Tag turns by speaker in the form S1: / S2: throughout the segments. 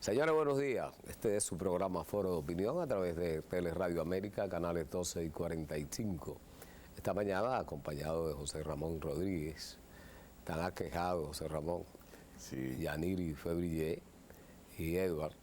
S1: Señores, buenos días. Este es su programa Foro de Opinión a través de Teleradio América, canales 12 y 45. Esta mañana acompañado de José Ramón Rodríguez. Están aquejados José Ramón,
S2: sí.
S1: Yaniri Febrillé y Edward.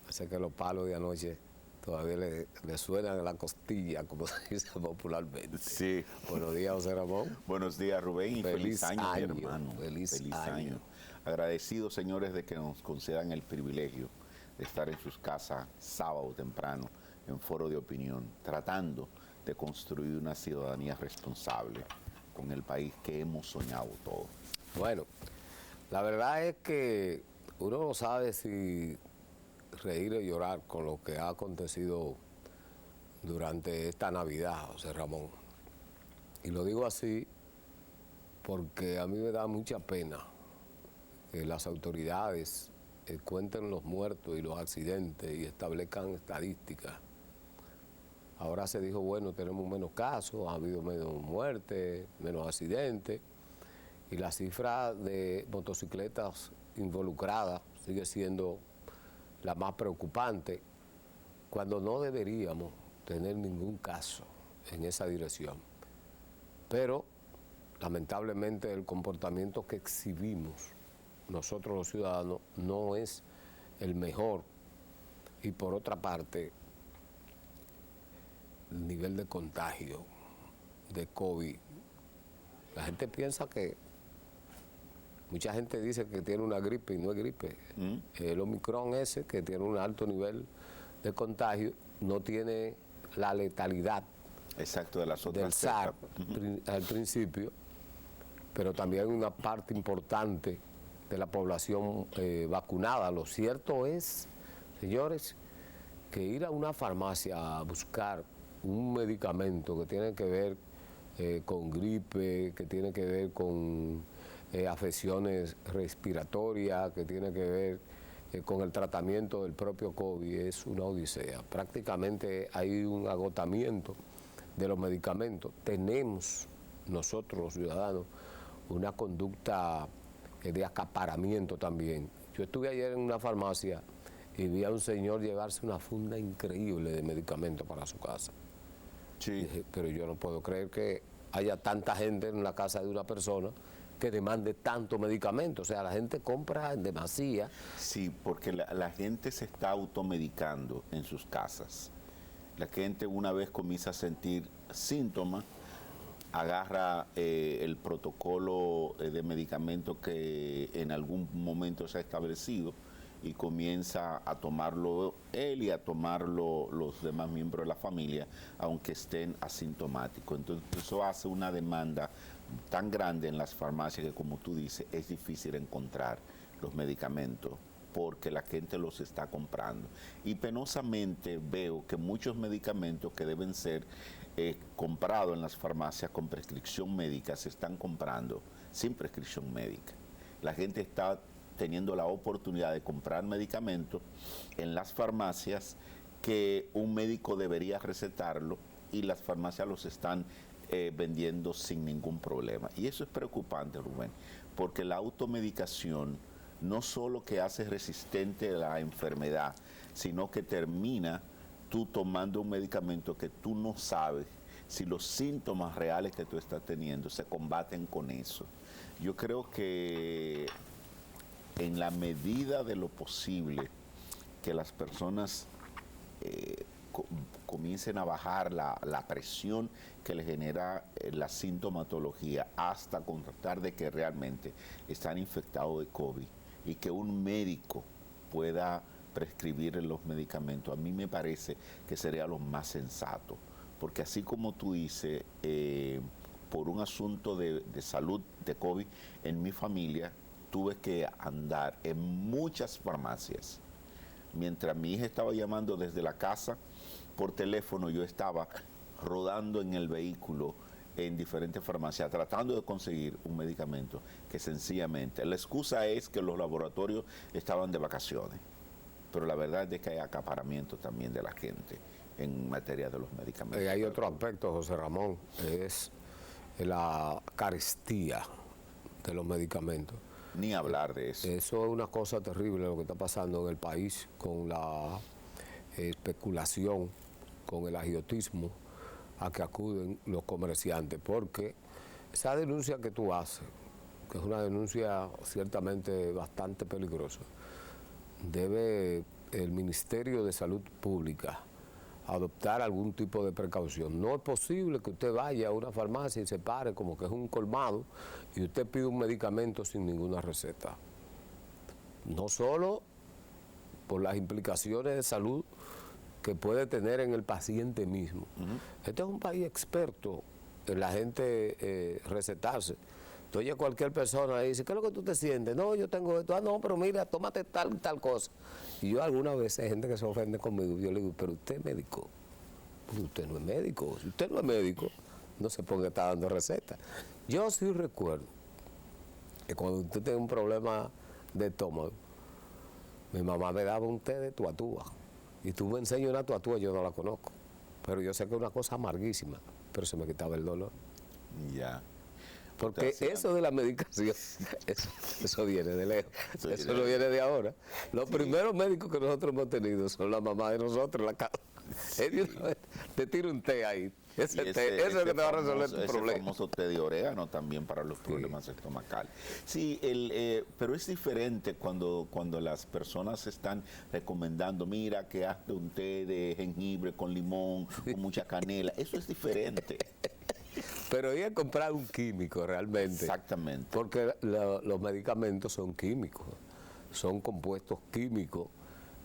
S1: Hace que los palos de anoche todavía le suenan en la costilla, como se dice popularmente.
S2: Sí.
S1: Buenos días, José Ramón.
S2: Buenos días, Rubén, y feliz año, mi hermano.
S1: Feliz año.
S2: Agradecidos, señores, de que nos concedan el privilegio de estar en sus casas sábado temprano en Foro de Opinión, tratando de construir una ciudadanía responsable con el país que hemos soñado todos.
S1: Bueno, la verdad es que uno no sabe si reír o llorar con lo que ha acontecido durante esta Navidad, José Ramón. Y lo digo así porque a mí me da mucha pena que las autoridades cuenten los muertos y los accidentes y establezcan estadísticas. Ahora se dijo, bueno, tenemos menos casos, ha habido menos muertes, menos accidentes, y la cifra de motocicletas involucradas sigue siendo la más preocupante, cuando no deberíamos tener ningún caso en esa dirección. Pero, lamentablemente, el comportamiento que exhibimos nosotros los ciudadanos no es el mejor. Y por otra parte, el nivel de contagio de COVID. La gente piensa que, mucha gente dice que tiene una gripe y no es gripe. El Omicron ese, que tiene un alto nivel de contagio, no tiene la letalidad
S2: exacto de las otras
S1: del SARS al principio, pero también una parte importante de la población vacunada. Lo cierto es, señores, que ir a una farmacia a buscar un medicamento que tiene que ver con gripe, que tiene que ver con afecciones respiratorias, que tiene que ver con el tratamiento del propio COVID, es una odisea. Prácticamente hay un agotamiento de los medicamentos. Tenemos nosotros los ciudadanos una conducta de acaparamiento también. Yo estuve ayer en una farmacia y vi a un señor llevarse una funda increíble de medicamentos para su casa.
S2: Sí.
S1: Dije, pero yo no puedo creer que haya tanta gente en la casa de una persona que demande tanto medicamento. O sea, la gente compra en demasía.
S2: Sí, porque la gente se está automedicando en sus casas. La gente, una vez comienza a sentir síntomas, agarra el protocolo de medicamento que en algún momento se ha establecido y comienza a tomarlo él y a tomarlo los demás miembros de la familia, aunque estén asintomáticos. Entonces eso hace una demanda tan grande en las farmacias que, como tú dices, es difícil encontrar los medicamentos porque la gente los está comprando. Y penosamente veo que muchos medicamentos que deben ser comprados en las farmacias con prescripción médica se están comprando sin prescripción médica. La gente está teniendo la oportunidad de comprar medicamentos en las farmacias que un médico debería recetarlo y las farmacias los están vendiendo sin ningún problema. Y eso es preocupante, Rubén, porque la automedicación no solo que hace resistente la enfermedad, sino que termina tú tomando un medicamento que tú no sabes si los síntomas reales que tú estás teniendo se combaten con eso. Yo creo que en la medida de lo posible que las personas comiencen a bajar la presión que les genera la sintomatología hasta constatar de que realmente están infectados de COVID y que un médico pueda prescribir los medicamentos, a mí me parece que sería lo más sensato, porque así como tú dices, por un asunto de salud de COVID, en mi familia tuve que andar en muchas farmacias. Mientras mi hija estaba llamando desde la casa, por teléfono yo estaba rodando en el vehículo en diferentes farmacias tratando de conseguir un medicamento que sencillamente, la excusa es que los laboratorios estaban de vacaciones, pero la verdad es que hay acaparamiento también de la gente en materia de los medicamentos.
S1: Y hay otro aspecto, José Ramón, es la carestía de los medicamentos.
S2: Ni hablar de eso.
S1: Eso es una cosa terrible lo que está pasando en el país con la especulación, con el agiotismo a que acuden los comerciantes, porque esa denuncia que tú haces, que es una denuncia ciertamente bastante peligrosa, debe el Ministerio de Salud Pública adoptar algún tipo de precaución. No es posible que usted vaya a una farmacia y se pare como que es un colmado y usted pide un medicamento sin ninguna receta. No solo por las implicaciones de salud que puede tener en el paciente mismo. Este es un país experto en la gente recetarse. Entonces cualquier persona dice, ¿qué es lo que tú te sientes? No, yo tengo esto. Ah, no, pero mira, tómate tal cosa. Y yo algunas veces hay gente que se ofende conmigo. Yo le digo, pero usted es médico. Pues usted no es médico. Si usted no es médico, no se ponga a estar dando recetas. Yo sí recuerdo que cuando usted tiene un problema de estómago, mi mamá me daba un té de tuatúa. Y tú me enseñas una tuatúa, yo no la conozco. Pero yo sé que es una cosa amarguísima, pero se me quitaba el dolor.
S2: Ya.
S1: Porque eso de la medicación, eso viene de lejos, eso no viene de ahora. Los primeros médicos que nosotros hemos tenido son la mamá de nosotros en la casa. Te tira un té ahí, eso es lo que te va a resolver tu problema.
S2: El famoso té de orégano también para los problemas estomacales. Sí, pero es diferente cuando las personas están recomendando, mira que hazte un té de jengibre con limón, con mucha canela, eso es diferente.
S1: Pero ir a comprar un químico realmente.
S2: Exactamente.
S1: Porque los medicamentos son químicos, son compuestos químicos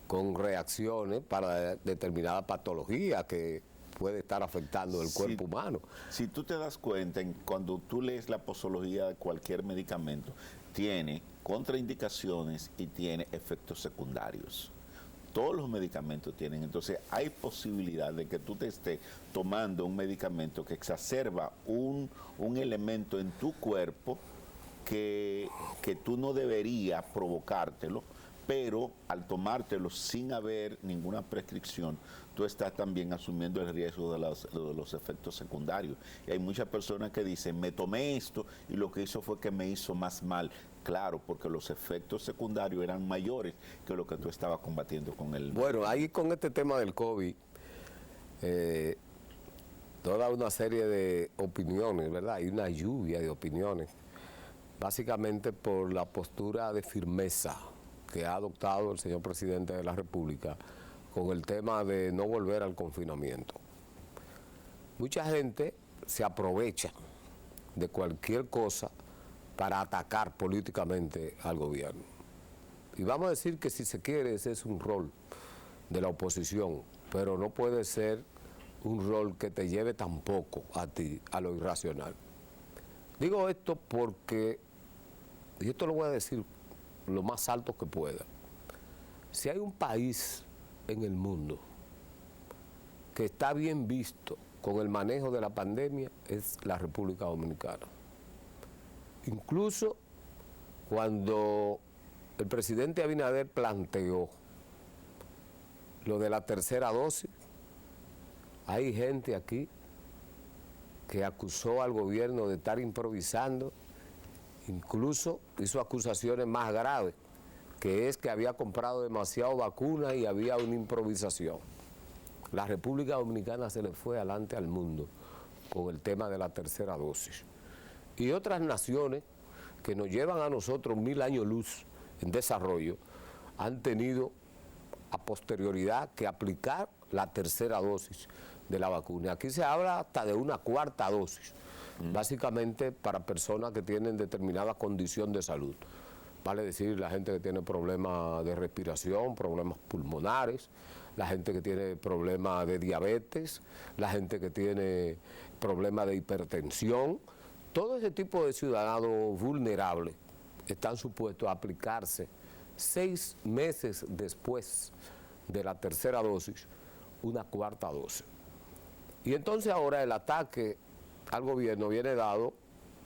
S1: con reacciones para determinada patología que puede estar afectando el cuerpo humano.
S2: Si tú te das cuenta, cuando tú lees la posología de cualquier medicamento, tiene contraindicaciones y tiene efectos secundarios. Todos los medicamentos tienen, entonces hay posibilidad de que tú te estés tomando un medicamento que exacerba un elemento en tu cuerpo que tú no deberías provocártelo, pero al tomártelo sin haber ninguna prescripción, tú estás también asumiendo el riesgo de los efectos secundarios. Y hay muchas personas que dicen, me tomé esto y lo que hizo fue que me hizo más mal. Claro, porque los efectos secundarios eran mayores que lo que tú estabas combatiendo con el...
S1: Bueno, ahí con este tema del COVID, toda una serie de opiniones, ¿verdad? Hay una lluvia de opiniones, básicamente por la postura de firmeza que ha adoptado el señor presidente de la República con el tema de no volver al confinamiento. Mucha gente se aprovecha de cualquier cosa para atacar políticamente al gobierno. Y vamos a decir que si se quiere ese es un rol de la oposición, pero no puede ser un rol que te lleve tampoco a ti a lo irracional. Digo esto porque, y esto lo voy a decir lo más alto que pueda, si hay un país en el mundo que está bien visto con el manejo de la pandemia es la República Dominicana. Incluso cuando el presidente Abinader planteó lo de la tercera dosis, hay gente aquí que acusó al gobierno de estar improvisando, incluso hizo acusaciones más graves, que es que había comprado demasiado vacuna y había una improvisación. La República Dominicana se le fue adelante al mundo con el tema de la tercera dosis. Y otras naciones que nos llevan a nosotros 1000 años luz en desarrollo han tenido a posterioridad que aplicar la tercera dosis de la vacuna. Aquí se habla hasta de una cuarta dosis, básicamente para personas que tienen determinada condición de salud. Vale decir, la gente que tiene problemas de respiración, problemas pulmonares, la gente que tiene problemas de diabetes, la gente que tiene problemas de hipertensión. Todo ese tipo de ciudadanos vulnerables están supuestos a aplicarse 6 meses después de la tercera dosis, una cuarta dosis. Y entonces ahora el ataque al gobierno viene dado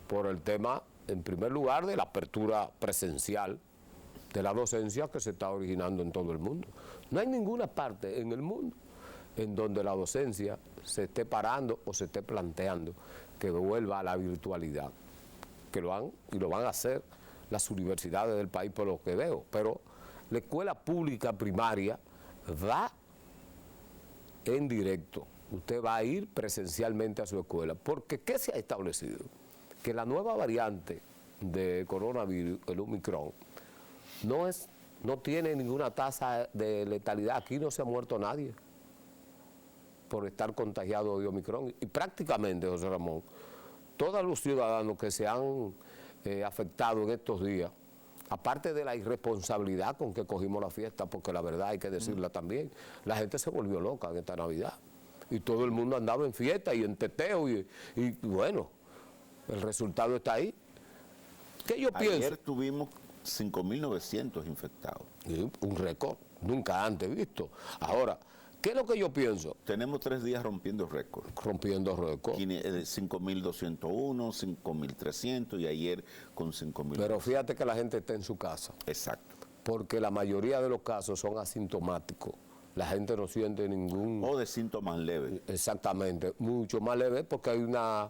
S1: por el tema, en primer lugar, de la apertura presencial de la docencia que se está originando en todo el mundo. No hay ninguna parte en el mundo en donde la docencia se esté parando o se esté planteando que vuelva a la virtualidad, que lo han y lo van a hacer las universidades del país por lo que veo, pero la escuela pública primaria va en directo. Usted va a ir presencialmente a su escuela, porque ¿qué se ha establecido? Que la nueva variante de coronavirus, el Omicron, no tiene ninguna tasa de letalidad. Aquí no se ha muerto nadie por estar contagiado de Omicron. Y prácticamente, José Ramón, todos los ciudadanos que se han afectado en estos días, aparte de la irresponsabilidad con que cogimos la fiesta, porque la verdad hay que decirla también, la gente se volvió loca en esta Navidad. Y todo el mundo andaba en fiesta y en teteo y bueno, el resultado está ahí. ¿Qué yo pienso?
S2: Ayer tuvimos 5.900 infectados.
S1: Un récord, nunca antes visto. Ahora, ¿qué es lo que yo pienso?
S2: Tenemos 3 días rompiendo récord.
S1: Rompiendo récord.
S2: 5.201, 5.300 y ayer con 5.000.
S1: Pero fíjate que la gente está en su casa.
S2: Exacto.
S1: Porque la mayoría de los casos son asintomáticos. La gente no siente ningún...
S2: O de síntomas leves.
S1: Exactamente, mucho más leve porque hay una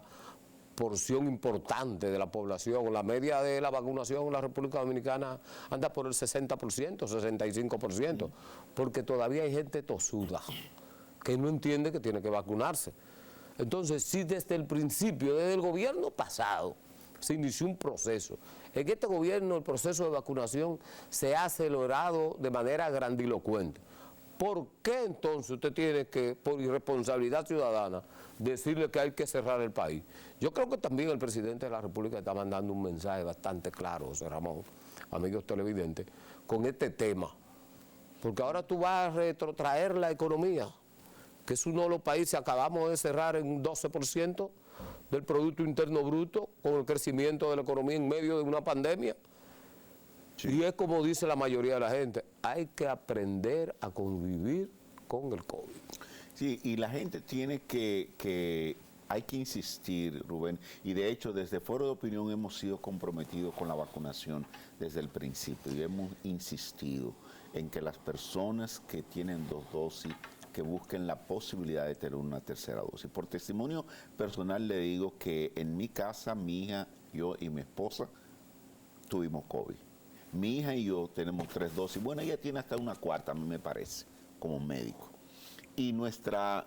S1: porción importante de la población. La media de la vacunación en la República Dominicana anda por el 60%, 65%, porque todavía hay gente tosuda que no entiende que tiene que vacunarse. Entonces, si desde el principio, desde el gobierno pasado, se inició un proceso. En este gobierno el proceso de vacunación se ha acelerado de manera grandilocuente. ¿Por qué entonces usted tiene que, por irresponsabilidad ciudadana, decirle que hay que cerrar el país? Yo creo que también el presidente de la República está mandando un mensaje bastante claro, José Ramón, amigos televidentes, con este tema. Porque ahora tú vas a retrotraer la economía, que es uno de los países, acabamos de cerrar en un 12% del Producto Interno Bruto, con el crecimiento de la economía en medio de una pandemia. Sí. Y es como dice la mayoría de la gente, hay que aprender a convivir con el COVID.
S2: Sí, y la gente tiene hay que insistir, Rubén, y de hecho desde Foro de Opinión hemos sido comprometidos con la vacunación desde el principio y hemos insistido en que las personas que tienen 2 dosis que busquen la posibilidad de tener una tercera dosis. Por testimonio personal le digo que en mi casa, mi hija, yo y mi esposa tuvimos COVID. Mi hija y yo tenemos 3 dosis. Bueno, ella tiene hasta una 4ª, a mí me parece, como médico. Y nuestra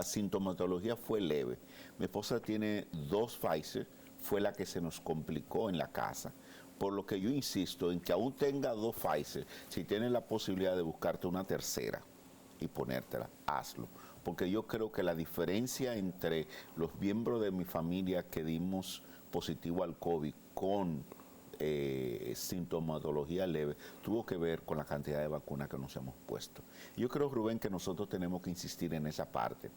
S2: sintomatología fue leve. Mi esposa tiene 2 Pfizer, fue la que se nos complicó en la casa. Por lo que yo insisto en que aún tenga 2 Pfizer, si tienes la posibilidad de buscarte una tercera y ponértela, hazlo. Porque yo creo que la diferencia entre los miembros de mi familia que dimos positivo al COVID con sintomatología leve, tuvo que ver con la cantidad de vacunas que nos hemos puesto. Yo creo, Rubén, que nosotros tenemos que insistir en esa parte.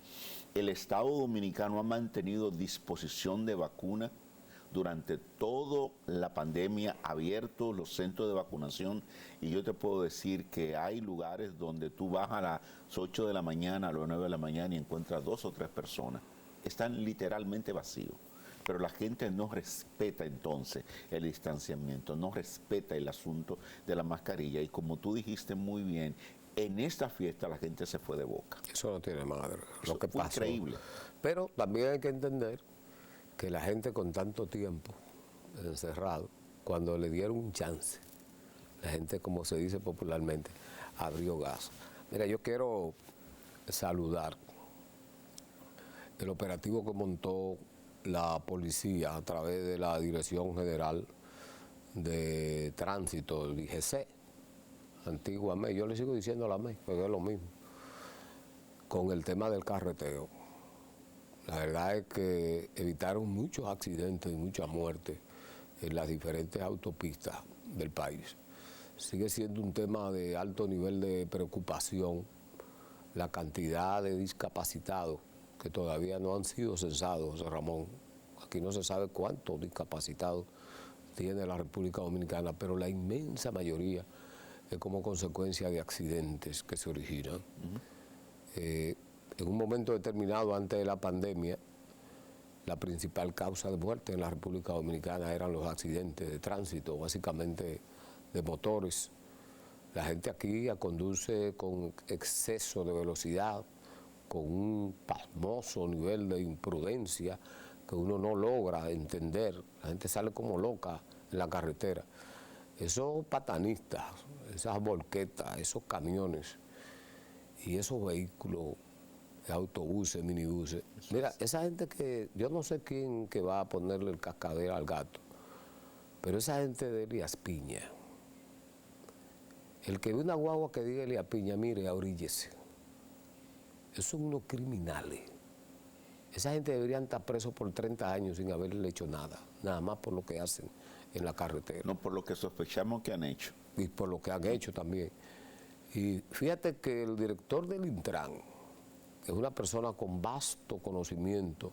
S2: El Estado Dominicano ha mantenido disposición de vacuna durante toda la pandemia, abiertos los centros de vacunación, y yo te puedo decir que hay lugares donde tú vas a las 8 de la mañana, a las 9 de la mañana y encuentras 2 o 3 personas. Están literalmente vacíos. Pero la gente no respeta entonces el distanciamiento, no respeta el asunto de la mascarilla. Y como tú dijiste muy bien, en esta fiesta la gente se fue de boca.
S1: Eso no tiene madre, lo que
S2: fue
S1: pasó.
S2: Increíble.
S1: Pero también hay que entender que la gente con tanto tiempo encerrado, cuando le dieron un chance, la gente, como se dice popularmente, abrió gas. Mira, yo quiero saludar el operativo que montó la policía a través de la Dirección General de Tránsito, el IGC, antigua MEI, yo le sigo diciendo la MEI, porque es lo mismo, con el tema del carreteo. La verdad es que evitaron muchos accidentes y muchas muertes en las diferentes autopistas del país. Sigue siendo un tema de alto nivel de preocupación la cantidad de discapacitados que todavía no han sido censados, José Ramón. Aquí no se sabe cuántos discapacitados tiene la República Dominicana, pero la inmensa mayoría es como consecuencia de accidentes que se originan. En un momento determinado, antes de la pandemia, la principal causa de muerte en la República Dominicana eran los accidentes de tránsito, básicamente de motores. La gente aquí conduce con exceso de velocidad, con un pasmoso nivel de imprudencia que uno no logra entender. La gente sale como loca en la carretera. Esos patanistas, esas volquetas, esos camiones y esos vehículos, autobuses, minibuses. Mira, esa gente que, yo no sé quién que va a ponerle el cascabel al gato, pero esa gente de Elías Piña, el que ve una guagua que diga Elías Piña, mire, ahoríllese. Esos son unos criminales. Esa gente deberían estar presos por 30 años sin haberle hecho nada, nada más por lo que hacen en la carretera.
S2: No por lo que sospechamos que han hecho.
S1: Y por lo que han hecho también. Y fíjate que el director del Intran es una persona con vasto conocimiento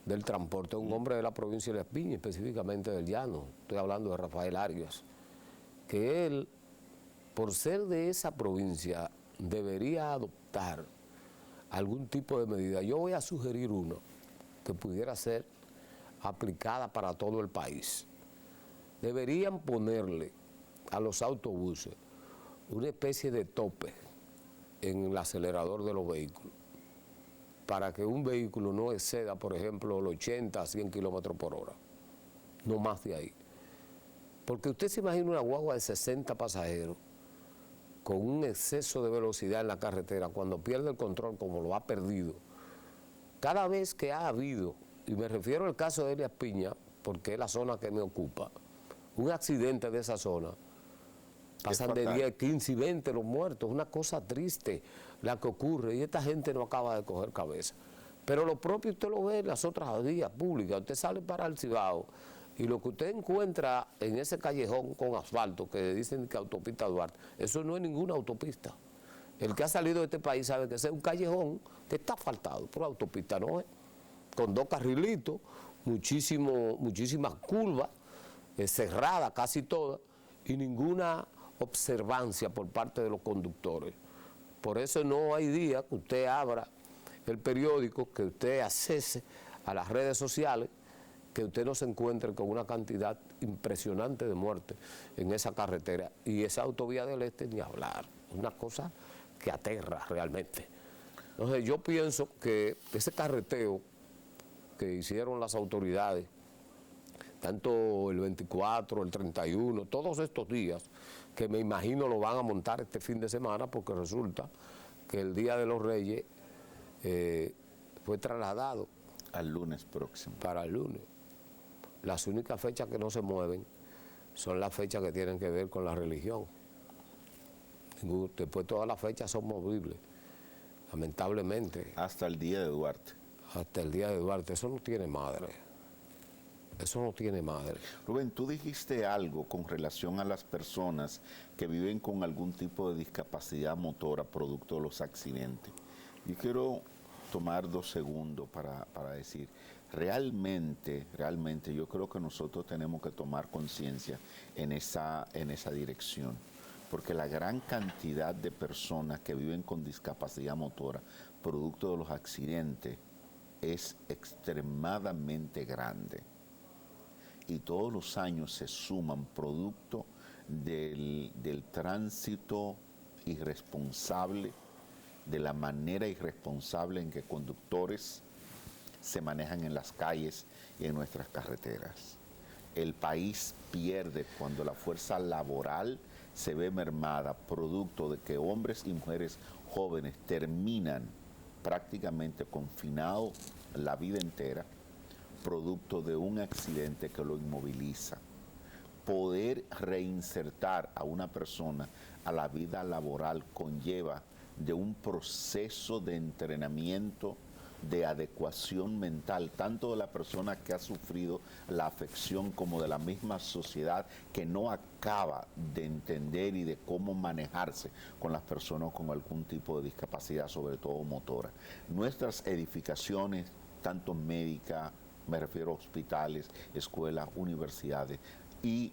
S1: del transporte, un hombre de la provincia de Elías Piña, específicamente del Llano. Estoy hablando de Rafael Arias. Que él, por ser de esa provincia, debería adoptar algún tipo de medida. Yo voy a sugerir uno que pudiera ser aplicada para todo el país. Deberían ponerle a los autobuses una especie de tope en el acelerador de los vehículos, para que un vehículo no exceda, por ejemplo, los 80 a 100 kilómetros por hora, no más de ahí. Porque usted se imagina una guagua de 60 pasajeros con un exceso de velocidad en la carretera, cuando pierde el control como lo ha perdido. Cada vez que ha habido, y me refiero al caso de Elías Piña, porque es la zona que me ocupa, un accidente de esa zona, pasan de 10, 15 y 20 los muertos. Es una cosa triste la que ocurre y esta gente no acaba de coger cabeza. Pero lo propio usted lo ve en las otras vías públicas. Usted sale para el Cibao y lo que usted encuentra en ese callejón con asfalto que dicen que autopista Duarte, eso no es ninguna autopista. El que ha salido de este país sabe que ese es un callejón que está asfaltado, por autopista no es, con 2 carrilitos, muchísimas curvas, cerradas casi todas, y ninguna observancia por parte de los conductores. Por eso no hay día que usted abra el periódico, que usted accese a las redes sociales, que usted no se encuentre con una cantidad impresionante de muertes en esa carretera. Y esa autovía del Este ni hablar, una cosa que aterra realmente. Entonces yo pienso que ese carreteo que hicieron las autoridades, tanto el 24, el 31, todos estos días, que me imagino lo van a montar este fin de semana, porque resulta que el Día de los Reyes fue trasladado
S2: al lunes próximo.
S1: Para el lunes. Las únicas fechas que no se mueven son las fechas que tienen que ver con la religión. Después todas las fechas son movibles, lamentablemente.
S2: Hasta el Día de Duarte.
S1: Hasta el Día de Duarte. Eso no tiene madre. Eso no tiene madre.
S2: Rubén, tú dijiste algo con relación a las personas que viven con algún tipo de discapacidad motora producto de los accidentes. Yo quiero tomar 2 segundos para decir, realmente yo creo que nosotros tenemos que tomar conciencia en esa dirección, porque la gran cantidad de personas que viven con discapacidad motora producto de los accidentes es extremadamente grande. Y todos los años se suman producto del tránsito irresponsable, de la manera irresponsable en que conductores se manejan en las calles y en nuestras carreteras. El país pierde cuando la fuerza laboral se ve mermada, producto de que hombres y mujeres jóvenes terminan prácticamente confinados la vida entera, producto de un accidente que lo inmoviliza. Poder reinsertar a una persona a la vida laboral conlleva de un proceso de entrenamiento, de adecuación mental, tanto de la persona que ha sufrido la afección como de la misma sociedad que no acaba de entender y de cómo manejarse con las personas con algún tipo de discapacidad, sobre todo motora. Nuestras edificaciones, tanto médicas, me refiero a hospitales, escuelas, universidades y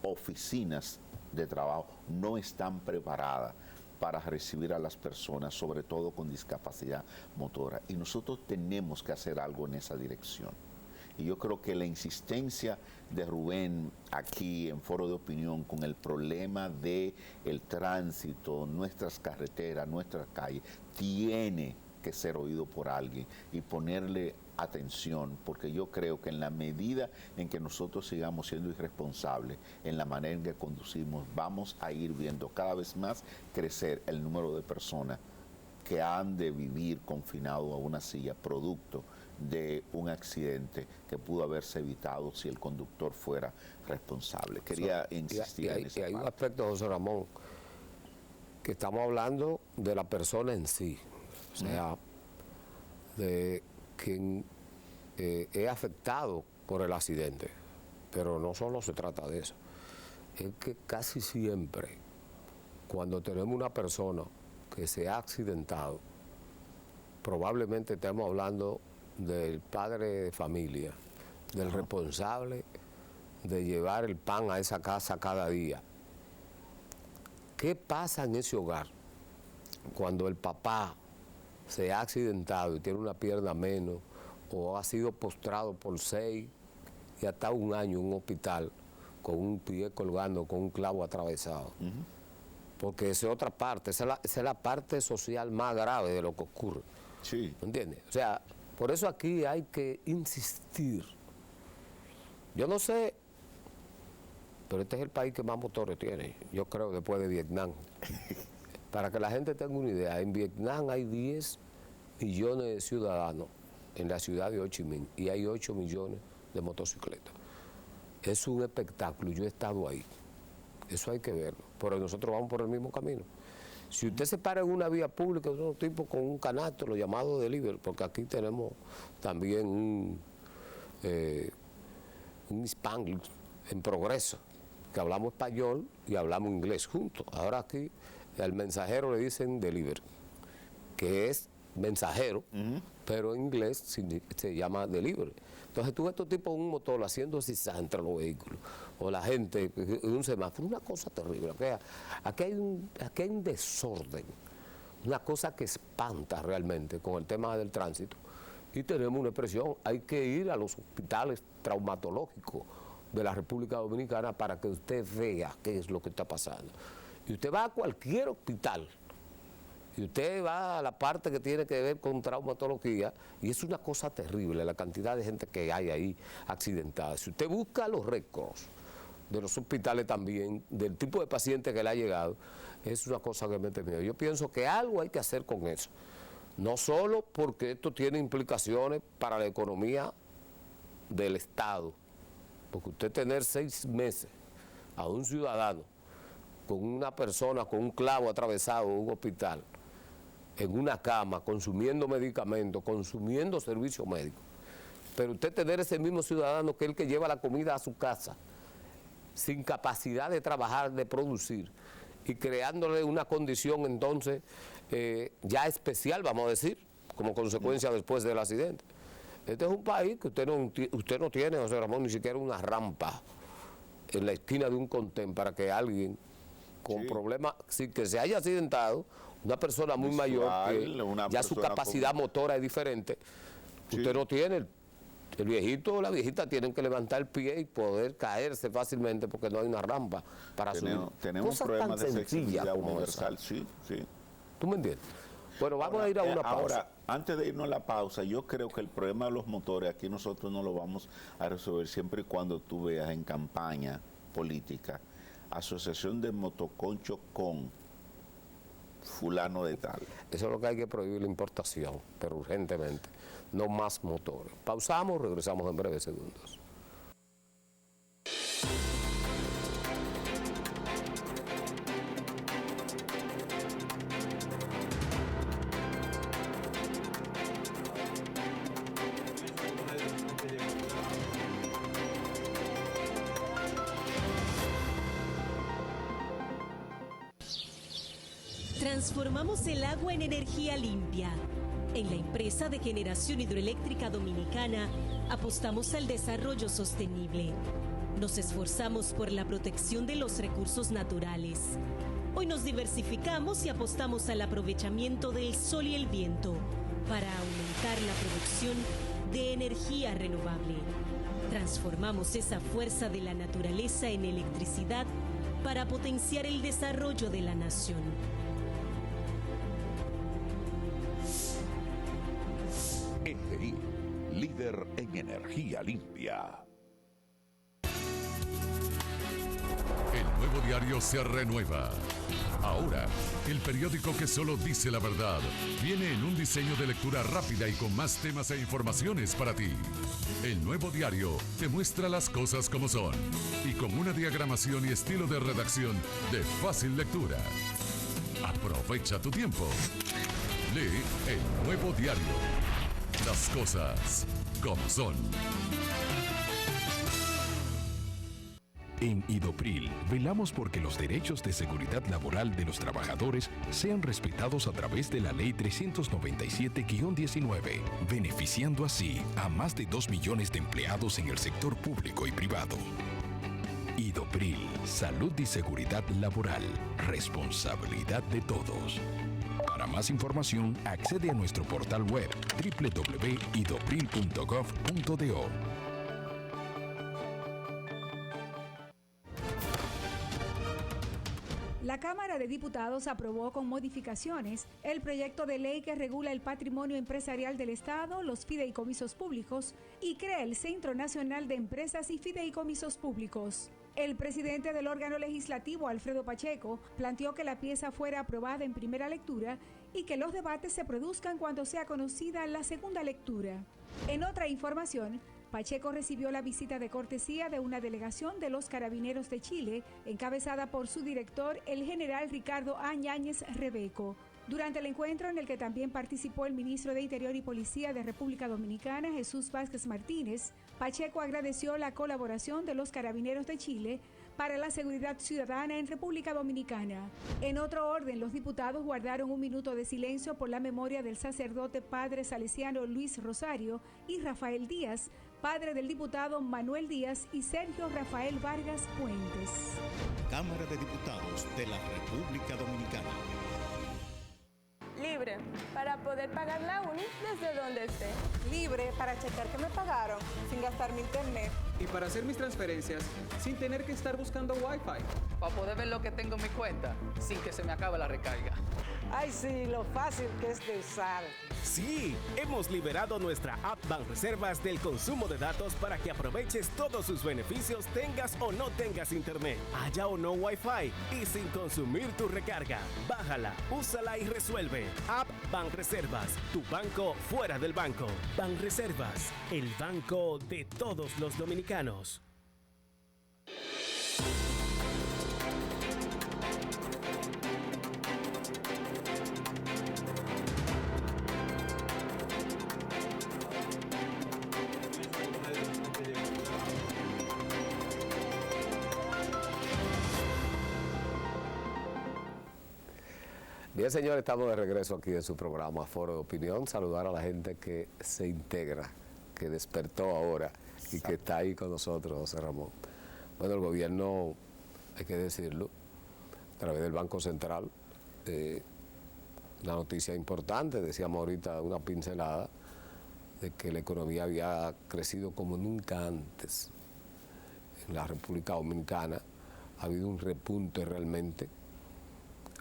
S2: oficinas de trabajo, no están preparadas para recibir a las personas, sobre todo con discapacidad motora. Y nosotros tenemos que hacer algo en esa dirección. Y yo creo que la insistencia de Rubén aquí en Foro de Opinión con el problema del tránsito, nuestras carreteras, nuestras calles, tiene que ser oído por alguien y ponerle atención, porque yo creo que en la medida en que nosotros sigamos siendo irresponsables en la manera en que conducimos, vamos a ir viendo cada vez más crecer el número de personas que han de vivir confinado a una silla producto de un accidente que pudo haberse evitado si el conductor fuera responsable. Quería insistir en esa
S1: parte. Hay un
S2: parte.
S1: aspecto, José Ramón, que estamos hablando de la persona en sí, o sea, de quien es afectado por el accidente, pero no solo se trata de eso, es que casi siempre cuando tenemos una persona que se ha accidentado, probablemente estamos hablando del padre de familia, del responsable de llevar el pan a esa casa cada día. ¿Qué pasa en ese hogar cuando el papá se ha accidentado y tiene una pierna menos o ha sido postrado por 6 y hasta 1 año en un hospital con un pie colgando, con un clavo atravesado? Porque esa es otra parte, esa es la parte social más grave de lo que ocurre.
S2: Sí.
S1: ¿Entiendes? O sea, por eso aquí hay que insistir. Yo no sé, pero este es el país que más motores tiene, yo creo, después de Vietnam. Para que la gente tenga una idea, en Vietnam hay 10 millones de ciudadanos en la ciudad de Ho Chi Minh y hay 8 millones de motocicletas. Es un espectáculo, yo he estado ahí. Eso hay que verlo, pero nosotros vamos por el mismo camino. Si usted se para en una vía pública, es un tipo con un canasto, lo llamado delivery, porque aquí tenemos también un Spanglish en progreso, que hablamos español y hablamos inglés juntos. Ahora aquí al mensajero le dicen delivery, que es mensajero, pero en inglés se llama delivery. Entonces tú ves estos tipos en un motor haciendo zigzag entre los vehículos, o la gente en un semáforo, una cosa terrible. Aquí hay un desorden, una cosa que espanta realmente con el tema del tránsito. Y tenemos una expresión, hay que ir a los hospitales traumatológicos de la República Dominicana para que usted vea qué es lo que está pasando. Y usted va a cualquier hospital, y usted va a la parte que tiene que ver con traumatología, y es una cosa terrible la cantidad de gente que hay ahí accidentada. Si usted busca los récords de los hospitales también, del tipo de paciente que le ha llegado, es una cosa que me teme. Yo pienso que algo hay que hacer con eso. No solo porque esto tiene implicaciones para la economía del Estado, porque usted tener 6 meses a un ciudadano con una persona con un clavo atravesado en un hospital, en una cama, consumiendo medicamentos, consumiendo servicios médicos, pero usted tener ese mismo ciudadano que es el que lleva la comida a su casa, sin capacidad de trabajar, de producir, y creándole una condición entonces ya especial, vamos a decir, como consecuencia después del accidente. Este es un país que usted no tiene, José Ramón, ni siquiera una rampa en la esquina de un contén para que alguien con problemas, sin que se haya accidentado, una persona muy mayor, que ya su capacidad motora es diferente, usted no tiene, el viejito o la viejita tienen que levantar el pie y poder caerse fácilmente porque no hay una rampa para subir.
S2: Tenemos problemas de accesibilidad universal, sí.
S1: ¿Tú me entiendes? Bueno, vamos a ir a una pausa.
S2: Ahora, antes de irnos a la pausa, yo creo que el problema de los motores, aquí nosotros no lo vamos a resolver siempre y cuando tú veas en campaña política, asociación de motoconcho con fulano de tal.
S1: Eso es lo que hay que prohibir, la importación, pero urgentemente, no más motores. Pausamos, regresamos en breves segundos.
S3: Transformamos el agua en energía limpia. En la empresa de generación hidroeléctrica dominicana apostamos al desarrollo sostenible. Nos esforzamos por la protección de los recursos naturales. Hoy nos diversificamos y apostamos al aprovechamiento del sol y el viento para aumentar la producción de energía renovable. Transformamos esa fuerza de la naturaleza en electricidad para potenciar el desarrollo de la nación.
S4: EGI, líder líder en energía limpia.
S5: El Nuevo Diario se renueva. Ahora, el periódico que solo dice la verdad viene en un diseño de lectura rápida y con más temas e informaciones para ti. El Nuevo Diario te muestra las cosas como son y con una diagramación y estilo de redacción de fácil lectura. Aprovecha tu tiempo. Lee El Nuevo Diario. Las cosas como son.
S6: En Idopril, velamos porque los derechos de seguridad laboral de los trabajadores sean respetados a través de la Ley 397-19, beneficiando así a más de 2 millones de empleados en el sector público y privado. Idopril, salud y seguridad laboral, responsabilidad de todos. Para más información, accede a nuestro portal web www.idopril.gov.do.
S7: La Cámara de Diputados aprobó con modificaciones el proyecto de ley que regula el patrimonio empresarial del Estado, los fideicomisos públicos y crea el Centro Nacional de Empresas y Fideicomisos Públicos. El presidente del órgano legislativo, Alfredo Pacheco, planteó que la pieza fuera aprobada en primera lectura y que los debates se produzcan cuando sea conocida la segunda lectura. En otra información, Pacheco recibió la visita de cortesía de una delegación de los Carabineros de Chile, encabezada por su director, el general Ricardo A. Yáñez Rebeco. Durante el encuentro, en el que también participó el ministro de Interior y Policía de República Dominicana, Jesús Vázquez Martínez, Pacheco agradeció la colaboración de los Carabineros de Chile para la seguridad ciudadana en República Dominicana. En otro orden, los diputados guardaron un minuto de silencio por la memoria del sacerdote padre salesiano Luis Rosario y Rafael Díaz, padre del diputado Manuel Díaz y Sergio Rafael Vargas Puentes.
S8: Cámara de Diputados de la República Dominicana.
S9: Libre para poder pagar la uni desde donde esté.
S10: Libre para checar que me pagaron sin gastar mi internet.
S11: Y para hacer mis transferencias sin tener que estar buscando Wi-Fi.
S12: Para poder ver lo que tengo en mi cuenta sin que se me acabe la recarga.
S10: Ay, sí, lo fácil que es de usar.
S13: Sí, hemos liberado nuestra app Banreservas del consumo de datos para que aproveches todos sus beneficios, tengas o no tengas internet, haya o no Wi-Fi y sin consumir tu recarga. Bájala, úsala y resuelve. App Banreservas, tu banco fuera del banco. Banreservas, el banco de todos los dominicanos.
S1: Bien, señores, estamos de regreso aquí en su programa Foro de Opinión. Saludar a la gente que se integra, que despertó ahora y que está ahí con nosotros, José Ramón. Bueno, el gobierno, hay que decirlo, a través del Banco Central, una noticia importante, decíamos ahorita una pincelada, de que la economía había crecido como nunca antes. En la República Dominicana ha habido un repunte realmente.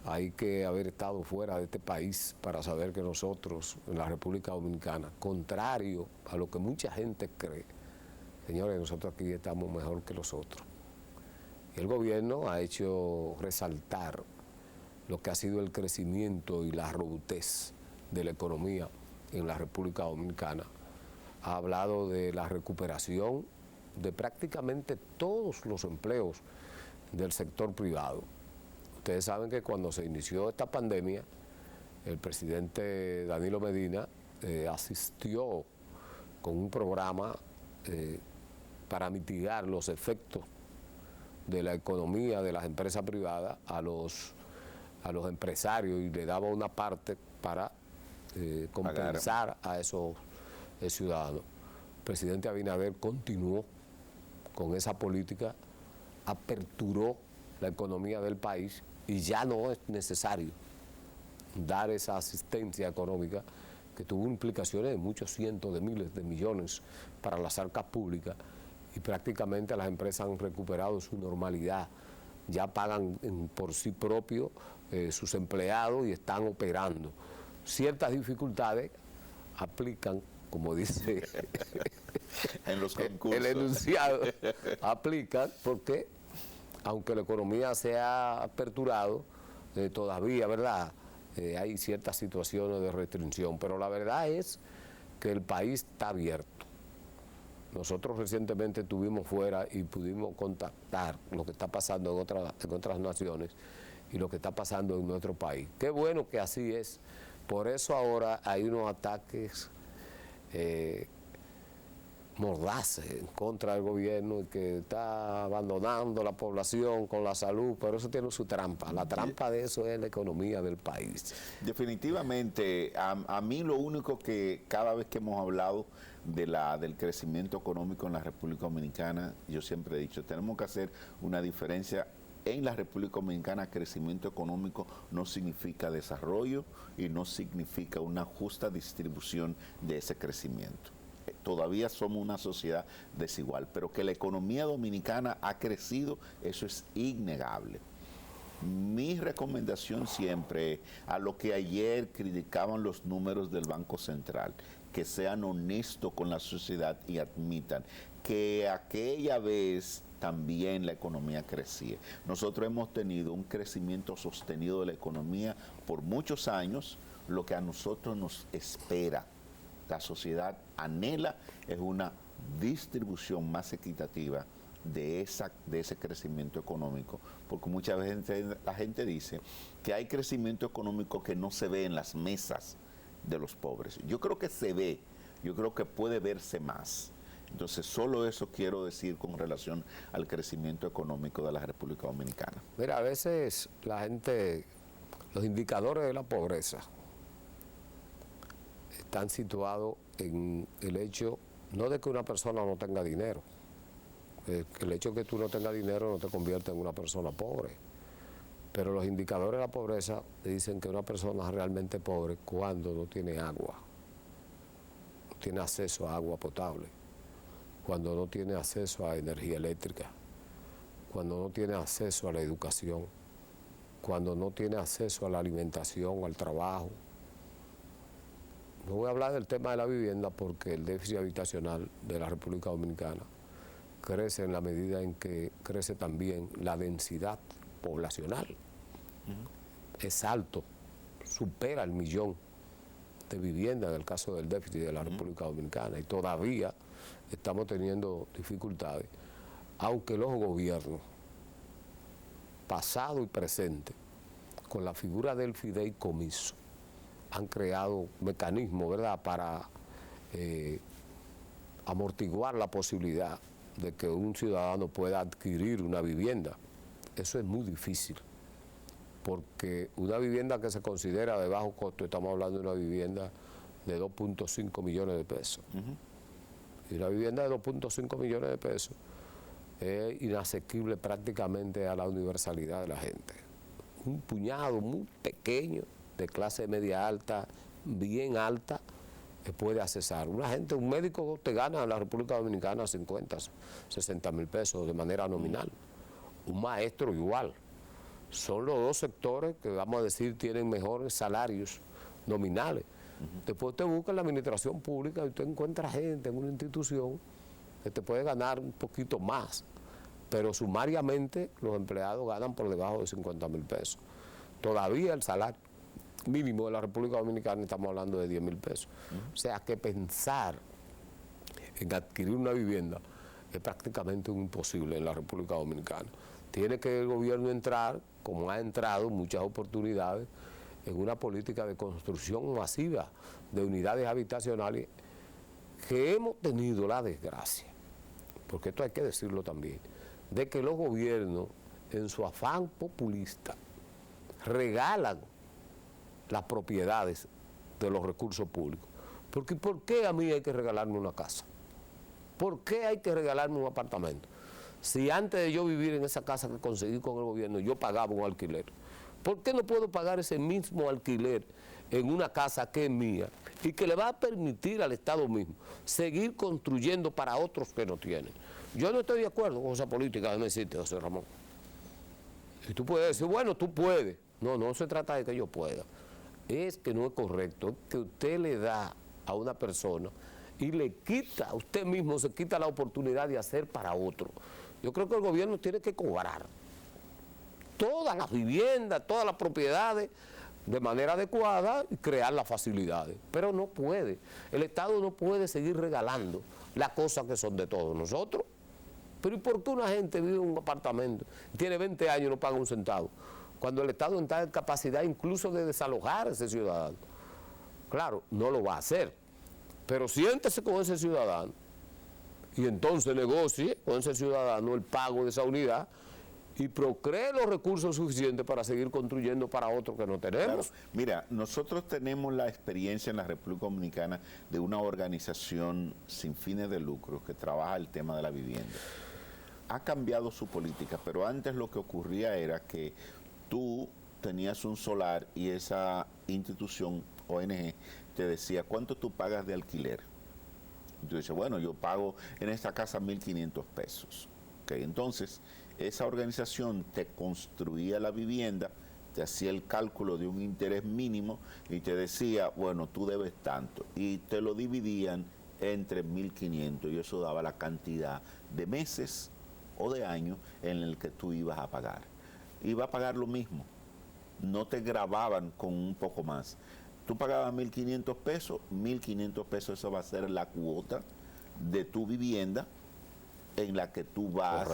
S1: Hay que haber estado fuera de este país para saber que nosotros, en la República Dominicana, contrario a lo que mucha gente cree, señores, nosotros aquí estamos mejor que los otros. Y el gobierno ha hecho resaltar lo que ha sido el crecimiento y la robustez de la economía en la República Dominicana. Ha hablado de la recuperación de prácticamente todos los empleos del sector privado. Ustedes saben que cuando se inició esta pandemia, el presidente Danilo Medina asistió con un programa para mitigar los efectos de la economía de las empresas privadas a los empresarios y le daba una parte para compensar a esos ciudadanos. El presidente Abinader continuó con esa política, aperturó la economía del país y ya no es necesario dar esa asistencia económica que tuvo implicaciones de muchos cientos de miles de millones para las arcas públicas y prácticamente las empresas han recuperado su normalidad, ya pagan por sí propios sus empleados y están operando. Ciertas dificultades aplican como dice
S2: en los concursos.
S1: El enunciado, aplican porque, aunque la economía se ha aperturado, todavía, ¿verdad? Hay ciertas situaciones de restricción, pero la verdad es que el país está abierto. Nosotros recientemente estuvimos fuera y pudimos contactar lo que está pasando en otras naciones y lo que está pasando en nuestro país. Qué bueno que así es. Por eso ahora hay unos ataques mordaces en contra del gobierno y que está abandonando la población con la salud, pero eso tiene su trampa. La trampa de eso es la economía del país.
S2: Definitivamente, a mí lo único que cada vez que hemos hablado del crecimiento económico en la República Dominicana, yo siempre he dicho, tenemos que hacer una diferencia. En la República Dominicana, crecimiento económico no significa desarrollo y no significa una justa distribución de ese crecimiento. Todavía somos una sociedad desigual, pero que la economía dominicana ha crecido, eso es innegable. Mi recomendación siempre, a lo que ayer criticaban los números del Banco Central, que sean honestos con la sociedad y admitan que aquella vez también la economía crecía. Nosotros hemos tenido un crecimiento sostenido de la economía por muchos años. Lo que a nosotros nos espera, la sociedad anhela, es una distribución más equitativa de ese crecimiento económico, porque muchas veces la gente dice que hay crecimiento económico que no se ve en las mesas de los pobres. Yo creo que se ve, yo creo que puede verse más. Entonces, solo eso quiero decir con relación al crecimiento económico de la República Dominicana.
S1: Mira, a veces la gente, los indicadores de la pobreza están situados en el hecho, no de que una persona no tenga dinero, el hecho de que tú no tengas dinero no te convierte en una persona pobre, pero los indicadores de la pobreza dicen que una persona es realmente pobre cuando no tiene agua, no tiene acceso a agua potable, cuando no tiene acceso a energía eléctrica, cuando no tiene acceso a la educación, cuando no tiene acceso a la alimentación, al trabajo. No voy a hablar del tema de la vivienda porque el déficit habitacional de la República Dominicana crece en la medida en que crece también la densidad poblacional. Es alto, supera el 1.000.000 de viviendas en el caso del déficit de la República Dominicana, y todavía estamos teniendo dificultades, aunque los gobiernos, pasado y presente, con la figura del fideicomiso, han creado mecanismos, ¿verdad?, para amortiguar la posibilidad de que un ciudadano pueda adquirir una vivienda. Eso es muy difícil, porque una vivienda que se considera de bajo costo, estamos hablando de una vivienda de 2.5 millones de pesos. Y una vivienda de 2.5 millones de pesos es inasequible prácticamente a la universalidad de la gente. Un puñado muy pequeño de clase media alta, bien alta, puede accesar. Un médico te gana en la República Dominicana 50, 60 mil pesos de manera nominal. Un maestro igual. Son los dos sectores que, vamos a decir, tienen mejores salarios nominales. Después te busca en la administración pública y tú encuentras gente en una institución que te puede ganar un poquito más, pero sumariamente los empleados ganan por debajo de 50 mil pesos. Todavía el salario mínimo de la República Dominicana estamos hablando de 10 mil pesos. O sea que pensar en adquirir una vivienda es prácticamente un imposible en la República Dominicana. Tiene que el gobierno entrar, como ha entrado en muchas oportunidades, en una política de construcción masiva de unidades habitacionales, que hemos tenido la desgracia, porque esto hay que decirlo también, de que los gobiernos, en su afán populista, regalan las propiedades de los recursos públicos. Porque ¿por qué a mí hay que regalarme una casa? ¿Por qué hay que regalarme un apartamento? Si antes de yo vivir en esa casa que conseguí con el gobierno, yo pagaba un alquiler, ¿por qué no puedo pagar ese mismo alquiler en una casa que es mía y que le va a permitir al Estado mismo seguir construyendo para otros que no tienen? Yo no estoy de acuerdo con esa política, déjame decirte, José Ramón. Y tú puedes decir, bueno, tú puedes. No, no se trata de que yo pueda. Es que no es correcto, que usted le da a una persona y le quita, usted mismo se quita la oportunidad de hacer para otro. Yo creo que el gobierno tiene que cobrar todas las viviendas, todas las propiedades de manera adecuada y crear las facilidades. Pero no puede, el Estado no puede seguir regalando las cosas que son de todos nosotros. Pero ¿y por qué una gente vive en un apartamento, tiene 20 años y no paga un centavo? Cuando el Estado está en capacidad incluso de desalojar a ese ciudadano. Claro, no lo va a hacer, pero siéntese con ese ciudadano y entonces negocie con ese ciudadano el pago de esa unidad y procree los recursos suficientes para seguir construyendo para otro que no tenemos.
S2: Claro. Mira, nosotros tenemos la experiencia en la República Dominicana de una organización sin fines de lucro que trabaja el tema de la vivienda. Ha cambiado su política, pero antes lo que ocurría era que tú tenías un solar y esa institución, ONG, te decía, ¿cuánto tú pagas de alquiler? Y tú dices, bueno, yo pago en esta casa 1.500 pesos. Okay, entonces, esa organización te construía la vivienda, te hacía el cálculo de un interés mínimo y te decía, bueno, tú debes tanto. Y te lo dividían entre 1.500 y eso daba la cantidad de meses o de años en el que tú ibas a pagar. Iba a pagar lo mismo, no te grababan con un poco más. Tú pagabas 1.500 pesos, 1.500 pesos, eso va a ser la cuota de tu vivienda en la que tú vas,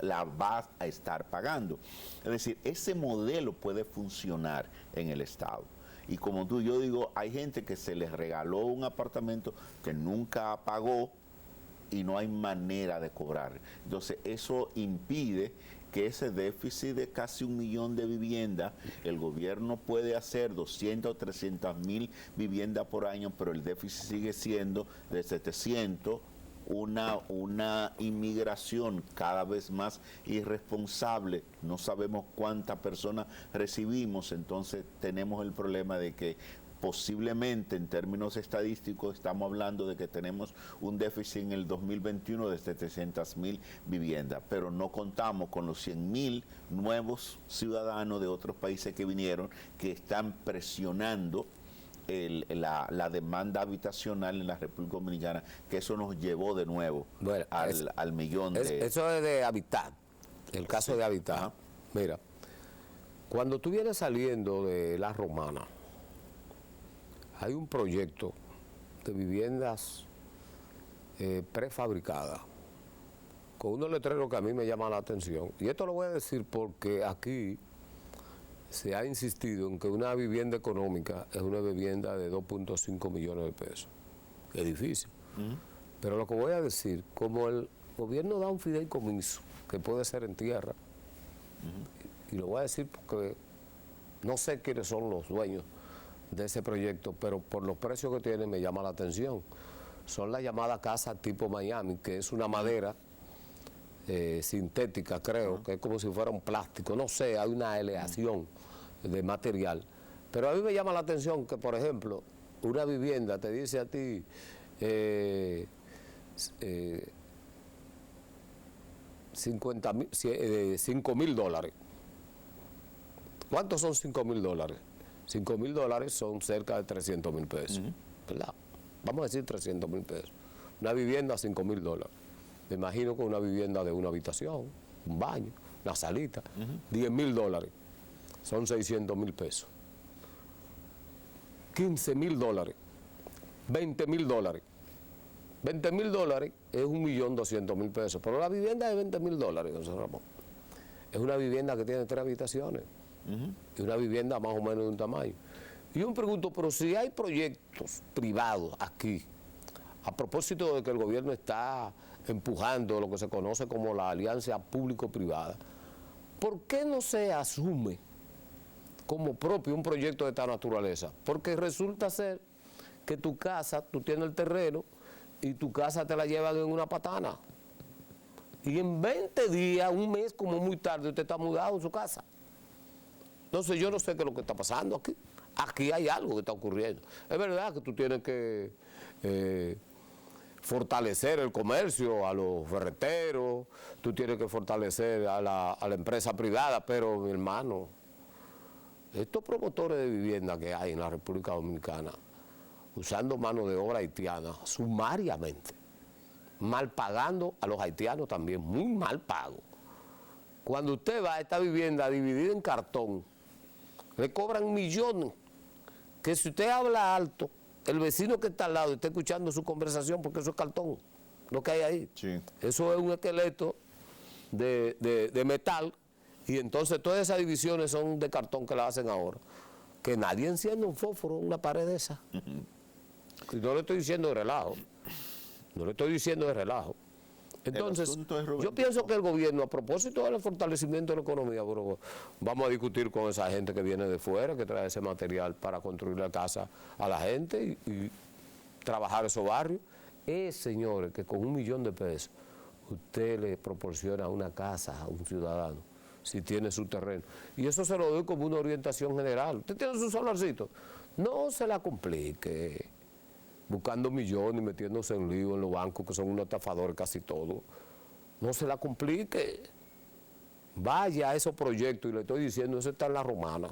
S2: la vas a estar pagando. Es decir, ese modelo puede funcionar en el Estado. Y como yo digo, hay gente que se les regaló un apartamento que nunca pagó y no hay manera de cobrar. Entonces, eso impide que ese déficit de casi 1 millón de viviendas, el gobierno puede hacer 200 o 300 mil viviendas por año, pero el déficit sigue siendo de 700, una inmigración cada vez más irresponsable, no sabemos cuántas personas recibimos, entonces tenemos el problema de que posiblemente en términos estadísticos estamos hablando de que tenemos un déficit en el 2021 de 700.000 viviendas, pero no contamos con los 100.000 nuevos ciudadanos de otros países que vinieron, que están presionando la demanda habitacional en la República Dominicana, que eso nos llevó de nuevo al millón de...
S1: Eso es de Habitat, el caso de Habitat. Ajá. Mira, cuando tú vienes saliendo de La Romana, hay un proyecto de viviendas prefabricadas, con unos letreros que a mí me llaman la atención. Y esto lo voy a decir porque aquí se ha insistido en que una vivienda económica es una vivienda de 2.5 millones de pesos. Es difícil. Pero lo que voy a decir, como el gobierno da un fideicomiso, que puede ser en tierra, y lo voy a decir porque no sé quiénes son los dueños de ese proyecto, pero por los precios que tiene me llama la atención. Son las llamadas casas tipo Miami, que es una madera sintética, creo, que es como si fuera un plástico, no sé, hay una aleación de material. Pero a mí me llama la atención que, por ejemplo, una vivienda te dice a ti 5.000 dólares. ¿Cuántos son 5.000 dólares? 5.000 dólares son cerca de 300.000 pesos, ¿verdad? Vamos a decir 300.000 pesos. Una vivienda a 5.000 dólares. Me imagino que una vivienda de una habitación, un baño, una salita, 10.000 dólares, son 600.000 pesos. 15.000 dólares, 20.000 dólares. 20.000 dólares es 1.200.000 pesos, pero la vivienda de 20.000 dólares, José Ramón, es una vivienda que tiene 3 habitaciones y una vivienda más o menos de un tamaño. Y yo me pregunto, pero si hay proyectos privados aquí, a propósito de que el gobierno está empujando lo que se conoce como la alianza público-privada, ¿por qué no se asume como propio un proyecto de esta naturaleza? Porque resulta ser que tu casa, tú tienes el terreno y tu casa te la llevan en una patana. Y en 20 días, un mes como muy tarde, usted está mudado en su casa. Entonces yo no sé qué es lo que está pasando aquí. Aquí hay algo que está ocurriendo. Es verdad que tú tienes que fortalecer el comercio, a los ferreteros, tú tienes que fortalecer a la empresa privada, pero mi hermano, estos promotores de vivienda que hay en la República Dominicana, usando mano de obra haitiana sumariamente, mal pagando a los haitianos también, muy mal pago. Cuando usted va a esta vivienda dividida en cartón, le cobran millones, que si usted habla alto, el vecino que está al lado está escuchando su conversación porque eso es cartón, lo que hay ahí.
S2: Sí.
S1: Eso es un esqueleto de metal, y entonces todas esas divisiones son de cartón que la hacen ahora. Que nadie enciende un fósforo en una pared de esa. Y no le estoy diciendo de relajo. No le estoy diciendo de relajo. Entonces, yo pienso que el gobierno, a propósito del fortalecimiento de la economía, bro, vamos a discutir con esa gente que viene de fuera, que trae ese material para construir la casa a la gente y trabajar esos barrios. Señores, que con $1 millón de pesos usted le proporciona una casa a un ciudadano, si tiene su terreno. Y eso se lo doy como una orientación general. Usted tiene su solarcito, no se la complique buscando millones y metiéndose en lío en los bancos, que son unos estafadores casi todos. No se la complique. Vaya a esos proyectos, y le estoy diciendo, eso está en la Romana.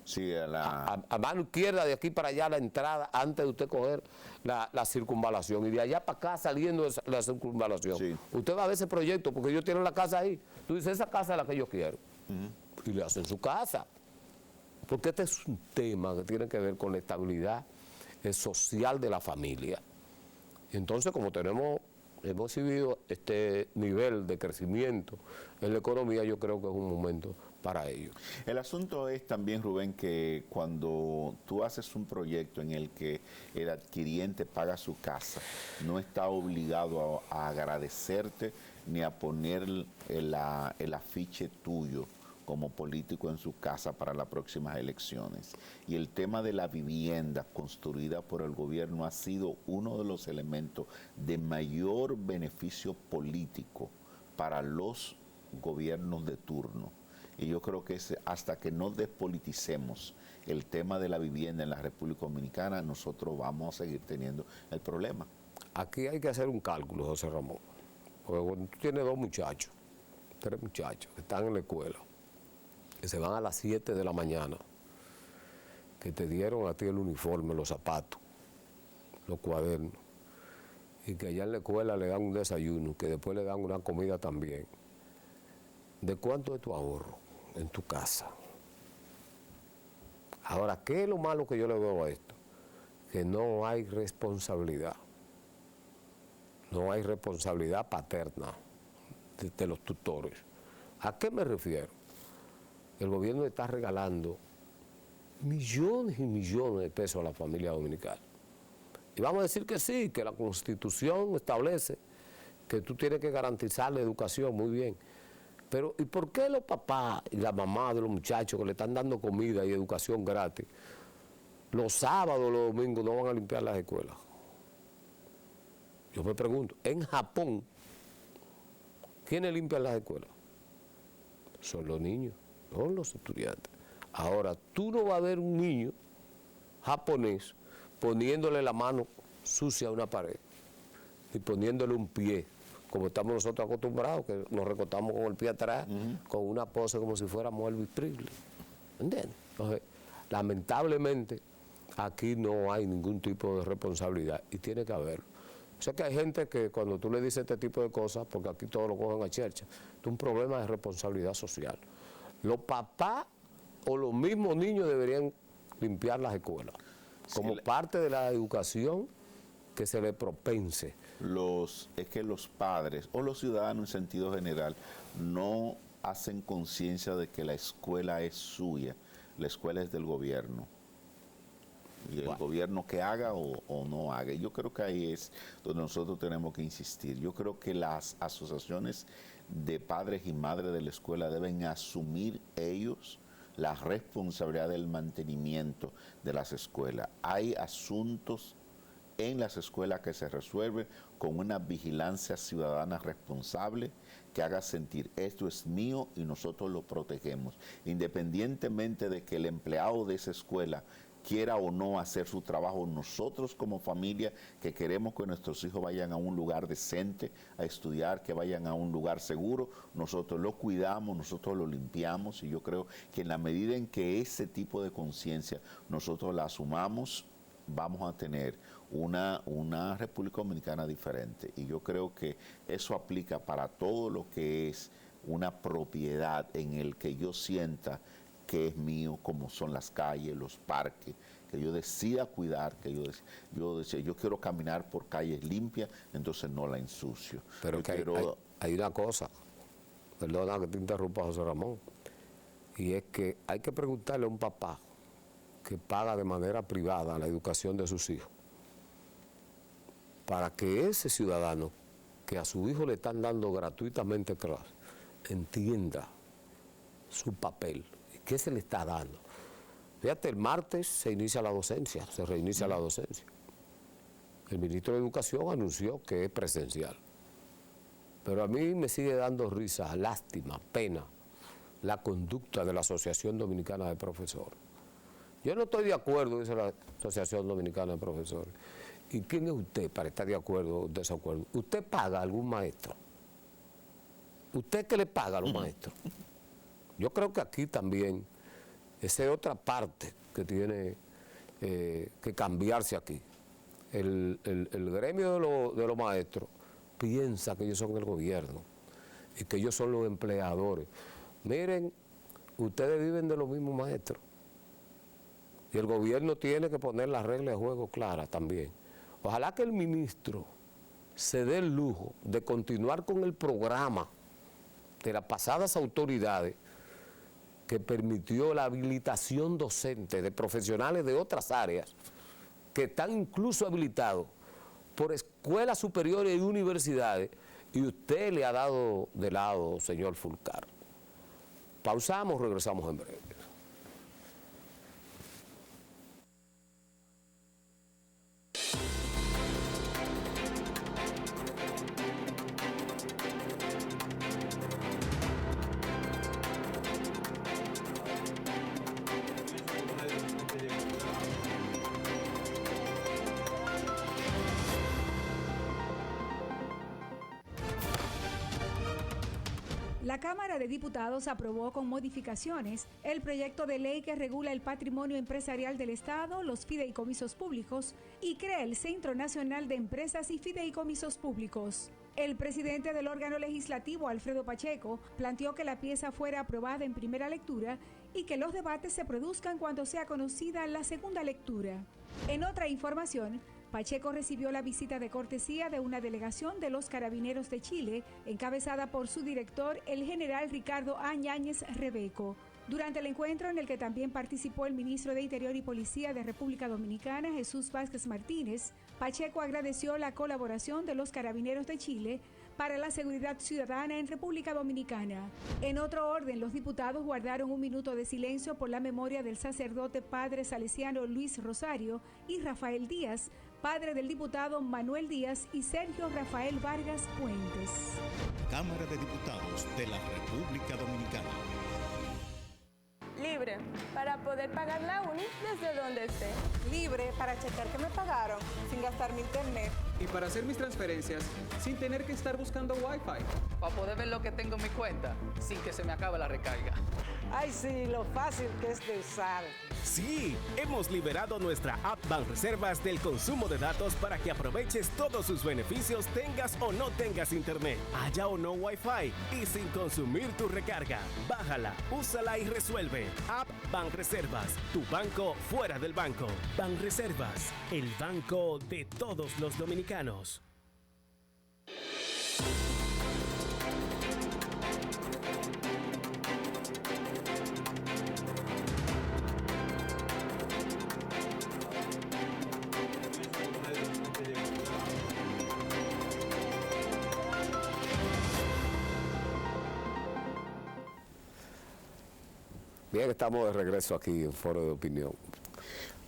S2: Sí,
S1: a mano izquierda, de aquí para allá, la entrada, antes de usted coger la circunvalación. Y de allá para acá, saliendo de la circunvalación. Sí. Usted va a ver ese proyecto, porque ellos tienen la casa ahí. Tú dices, esa casa es la que yo quiero. Y le hacen su casa. Porque este es un tema que tiene que ver con la estabilidad social de la familia. Y entonces, como hemos recibido este nivel de crecimiento en la economía, yo creo que es un momento para ello.
S2: El asunto es también, Rubén, que cuando tú haces un proyecto en el que el adquiriente paga su casa, no está obligado a agradecerte ni a poner el afiche tuyo como político en su casa para las próximas elecciones. Y el tema de la vivienda construida por el gobierno ha sido uno de los elementos de mayor beneficio político para los gobiernos de turno. Y yo creo que hasta que no despoliticemos el tema de la vivienda en la República Dominicana, nosotros vamos a seguir teniendo el problema.
S1: Aquí hay que hacer un cálculo, José Ramón. Porque cuando tú tienes 2 muchachos, 3 muchachos que están en la escuela, que se van a las 7 de la mañana, que te dieron a ti el uniforme, los zapatos, los cuadernos, y que allá en la escuela le dan un desayuno, que después le dan una comida también. ¿De cuánto es tu ahorro en tu casa? Ahora, ¿qué es lo malo que yo le veo a esto? Que no hay responsabilidad. No hay responsabilidad paterna de los tutores. ¿A qué me refiero? El gobierno está regalando millones y millones de pesos a la familia dominicana. Y vamos a decir que sí, que la Constitución establece que tú tienes que garantizar la educación, muy bien. Pero ¿y por qué los papás y la mamá de los muchachos que le están dando comida y educación gratis, los sábados, los domingos no van a limpiar las escuelas? Yo me pregunto, en Japón, ¿quiénes limpian las escuelas? Son los niños, no los estudiantes. Ahora, tú no vas a ver un niño japonés poniéndole la mano sucia a una pared y poniéndole un pie, como estamos nosotros acostumbrados, que nos recostamos con el pie atrás, con una pose como si fuéramos Elvis Presley. ¿Entiendes? Entonces, lamentablemente, aquí no hay ningún tipo de responsabilidad y tiene que haberlo. O sea que hay gente que cuando tú le dices este tipo de cosas, porque aquí todos lo cogen a chercha, es un problema de responsabilidad social. Los papás o los mismos niños deberían limpiar las escuelas, como parte de la educación que se le propense.
S2: Es que los padres o los ciudadanos en sentido general no hacen conciencia de que la escuela es suya, la escuela es del gobierno. Y el gobierno que haga o no haga. Yo creo que ahí es donde nosotros tenemos que insistir. Yo creo que las asociaciones de padres y madres de la escuela deben asumir ellos la responsabilidad del mantenimiento de las escuelas. Hay asuntos en las escuelas que se resuelven con una vigilancia ciudadana responsable que haga sentir esto es mío y nosotros lo protegemos. Independientemente de que el empleado de esa escuela quiera o no hacer su trabajo, nosotros como familia que queremos que nuestros hijos vayan a un lugar decente a estudiar, que vayan a un lugar seguro, nosotros lo cuidamos, nosotros lo limpiamos, y yo creo que en la medida en que ese tipo de conciencia nosotros la asumamos, vamos a tener una República Dominicana diferente. Y yo creo que eso aplica para todo lo que es una propiedad en el que yo sienta que es mío, como son las calles, los parques, que yo decida cuidar, que yo quiero caminar por calles limpias, entonces no la ensucio.
S1: Pero que hay una cosa, perdona que te interrumpa, José Ramón, y es que hay que preguntarle a un papá que paga de manera privada la educación de sus hijos, para que ese ciudadano que a su hijo le están dando gratuitamente clases, entienda su papel, qué se le está dando. Fíjate, el martes se inicia la docencia, se reinicia la docencia. El ministro de Educación anunció que es presencial. Pero a mí me sigue dando risa, lástima, pena, la conducta de la Asociación Dominicana de Profesores. Yo no estoy de acuerdo, dice la Asociación Dominicana de Profesores. ¿Y quién es usted para estar de acuerdo o desacuerdo? ¿Usted paga a algún maestro? ¿Usted qué le paga a los maestros? Yo creo que aquí también, esa es otra parte que tiene que cambiarse aquí. El gremio de los maestros piensa que ellos son el gobierno y que ellos son los empleadores. Miren, ustedes viven de los mismos maestros y el gobierno tiene que poner las reglas de juego claras también. Ojalá que el ministro se dé el lujo de continuar con el programa de las pasadas autoridades que permitió la habilitación docente de profesionales de otras áreas que están incluso habilitados por escuelas superiores y universidades, y usted le ha dado de lado, señor Fulcar. Pausamos, regresamos en breve.
S7: La Cámara de Diputados aprobó con modificaciones el proyecto de ley que regula el patrimonio empresarial del Estado, los fideicomisos públicos y crea el Centro Nacional de Empresas y Fideicomisos Públicos. El presidente del órgano legislativo, Alfredo Pacheco, planteó que la pieza fuera aprobada en primera lectura y que los debates se produzcan cuando sea conocida la segunda lectura. En otra información, Pacheco recibió la visita de cortesía de una delegación de los Carabineros de Chile, encabezada por su director, el general Ricardo A. Yáñez Rebeco. Durante el encuentro, en el que también participó el ministro de Interior y Policía de República Dominicana, Jesús Vázquez Martínez, Pacheco agradeció la colaboración de los Carabineros de Chile para la seguridad ciudadana en República Dominicana. En otro orden, los diputados guardaron un minuto de silencio por la memoria del sacerdote padre salesiano Luis Rosario y Rafael Díaz, padre del diputado Manuel Díaz y Sergio Rafael Vargas Puentes.
S8: Cámara de Diputados de la República Dominicana.
S9: Libre para poder pagar la uni desde donde esté.
S10: Libre para checar que me pagaron sin gastar mi internet.
S11: Y para hacer mis transferencias sin tener que estar buscando Wi-Fi.
S12: Para poder ver lo que tengo en mi cuenta sin que se me acabe la recarga.
S14: Ay, sí, lo fácil que es de usar.
S13: Sí, hemos liberado nuestra app Banreservas del consumo de datos para que aproveches todos sus beneficios, tengas o no tengas internet, haya o no Wi-Fi y sin consumir tu recarga. Bájala, úsala y resuelve. App Banreservas, tu banco fuera del banco. Banreservas, el banco de todos los dominicanos.
S1: Bien, estamos de regreso aquí en Foro de Opinión.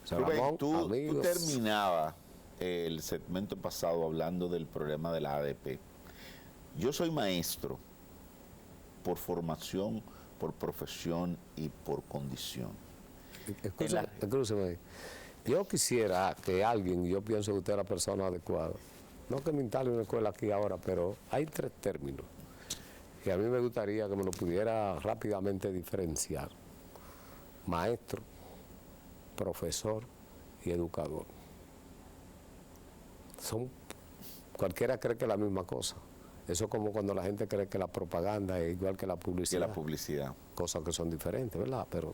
S2: Rubén, tú terminabas el segmento pasado hablando del problema de la ADP. Yo soy maestro por formación, por profesión y por condición.
S1: Escúchame, yo quisiera que alguien, yo pienso que usted es la persona adecuada, no que me instale una escuela aquí ahora, pero hay 3 términos que a mí me gustaría que me lo pudiera rápidamente diferenciar: maestro, profesor y educador. cualquiera cree que es la misma cosa. Eso es como cuando la gente cree que la propaganda es igual que la publicidad.
S2: Que la publicidad.
S1: Cosas que son diferentes, ¿verdad? Pero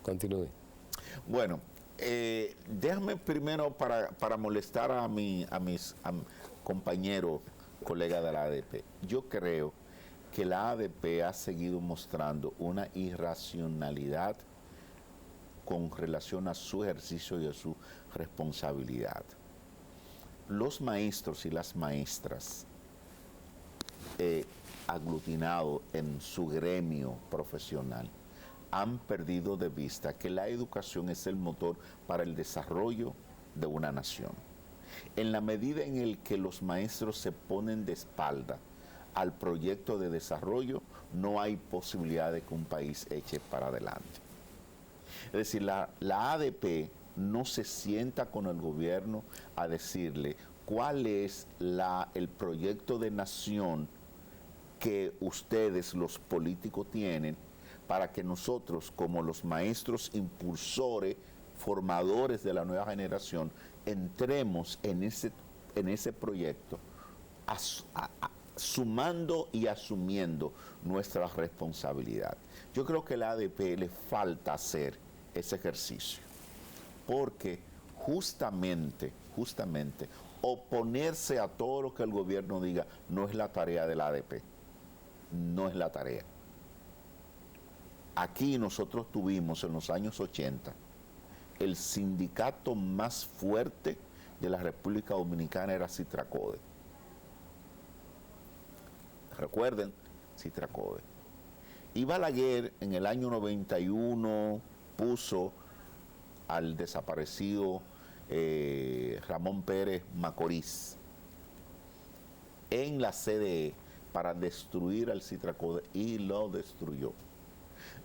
S1: continúe.
S2: Bueno, déjame primero para molestar a mis compañeros, colegas de la ADP. Yo creo que la ADP ha seguido mostrando una irracionalidad con relación a su ejercicio y a su responsabilidad. Los maestros y las maestras aglutinados en su gremio profesional han perdido de vista que la educación es el motor para el desarrollo de una nación. En la medida en el que los maestros se ponen de espalda al proyecto de desarrollo, no hay posibilidad de que un país eche para adelante. Es decir, la ADP no se sienta con el gobierno a decirle cuál es el proyecto de nación que ustedes, los políticos, tienen para que nosotros, como los maestros impulsores, formadores de la nueva generación, entremos en ese proyecto, sumando y asumiendo nuestra responsabilidad. Yo creo que a la ADP le falta hacer ese ejercicio, porque justamente, oponerse a todo lo que el gobierno diga no es la tarea de la ADP, no es la tarea. Aquí nosotros tuvimos en los años 80 el sindicato más fuerte de la República Dominicana, era Citracode. Recuerden, Citracode. Y Balaguer en el año 91 puso al desaparecido Ramón Pérez Macorís en la CDE para destruir al Citracode, y lo destruyó.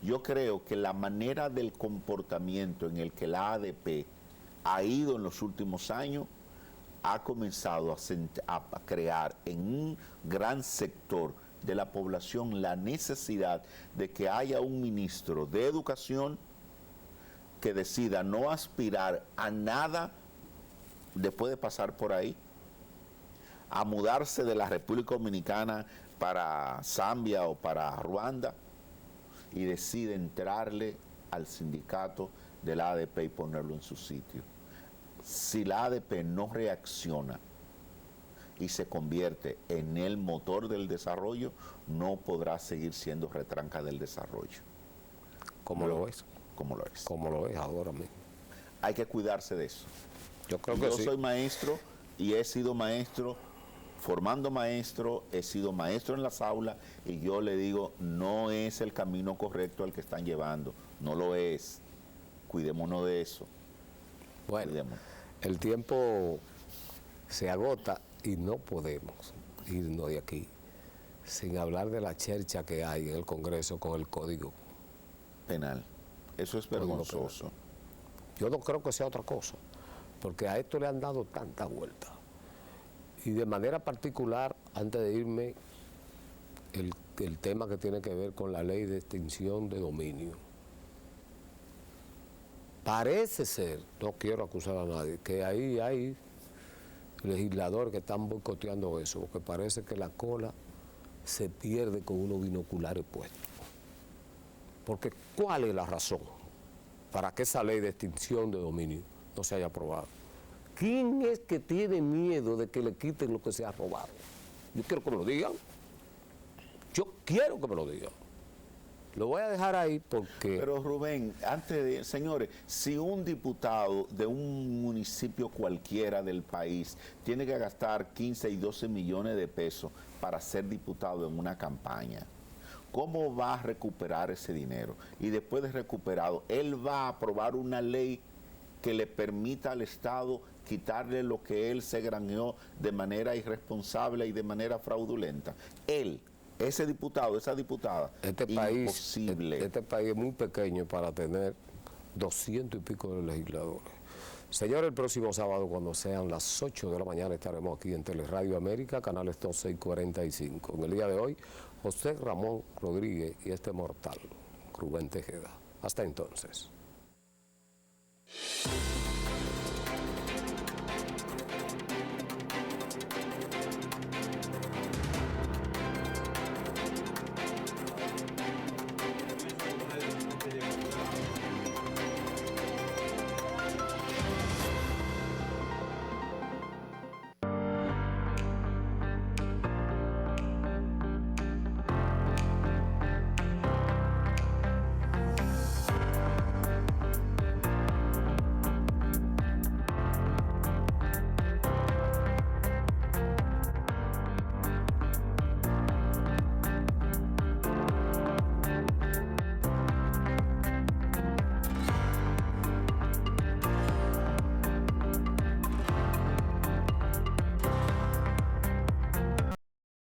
S2: Yo creo que la manera del comportamiento en el que la ADP ha ido en los últimos años ha comenzado a crear en un gran sector de la población la necesidad de que haya un ministro de educación que decida no aspirar a nada después de pasar por ahí, a mudarse de la República Dominicana para Zambia o para Ruanda, y decide entrarle al sindicato de la ADP y ponerlo en su sitio. Si la ADP no reacciona y se convierte en el motor del desarrollo, no podrá seguir siendo retranca del desarrollo.
S1: ¿Cómo lo es?
S2: Como lo es.
S1: Como lo es ahora mismo.
S2: Hay que cuidarse de eso.
S1: Yo creo que sí.
S2: Yo soy maestro y he sido maestro, formando maestro, he sido maestro en las aulas, y yo le digo, no es el camino correcto al que están llevando, no lo es. Cuidémonos de eso.
S1: Bueno,
S2: Cuidémonos.
S1: El tiempo se agota y no podemos irnos de aquí sin hablar de la chercha que hay en el Congreso con el Código
S2: Penal. Eso es vergonzoso.
S1: Yo no creo que sea otra cosa, porque a esto le han dado tanta vuelta. Y de manera particular, antes de irme, el tema que tiene que ver con la ley de extinción de dominio. Parece ser, no quiero acusar a nadie, que ahí hay legisladores que están boicoteando eso, porque parece que la cola se pierde con unos binoculares puestos. Porque ¿cuál es la razón para que esa ley de extinción de dominio no se haya aprobado? ¿Quién es que tiene miedo de que le quiten lo que se ha robado? Yo quiero que me lo digan. Yo quiero que me lo digan. Lo voy a dejar ahí porque...
S2: Pero Rubén, señores, si un diputado de un municipio cualquiera del país tiene que gastar 15 y 12 millones de pesos para ser diputado en una campaña, ¿cómo va a recuperar ese dinero? Y después de recuperado, él va a aprobar una ley que le permita al Estado quitarle lo que él se granjeó de manera irresponsable y de manera fraudulenta. Él, ese diputado, esa diputada, imposible.
S1: Este país es muy pequeño para tener 200 y pico de legisladores. Señor, el próximo sábado, cuando sean las 8 de la mañana, estaremos aquí en Teleradio América, canales 12 y 45. En el día de hoy, José Ramón Rodríguez y este mortal, Rubén Tejeda. Hasta entonces.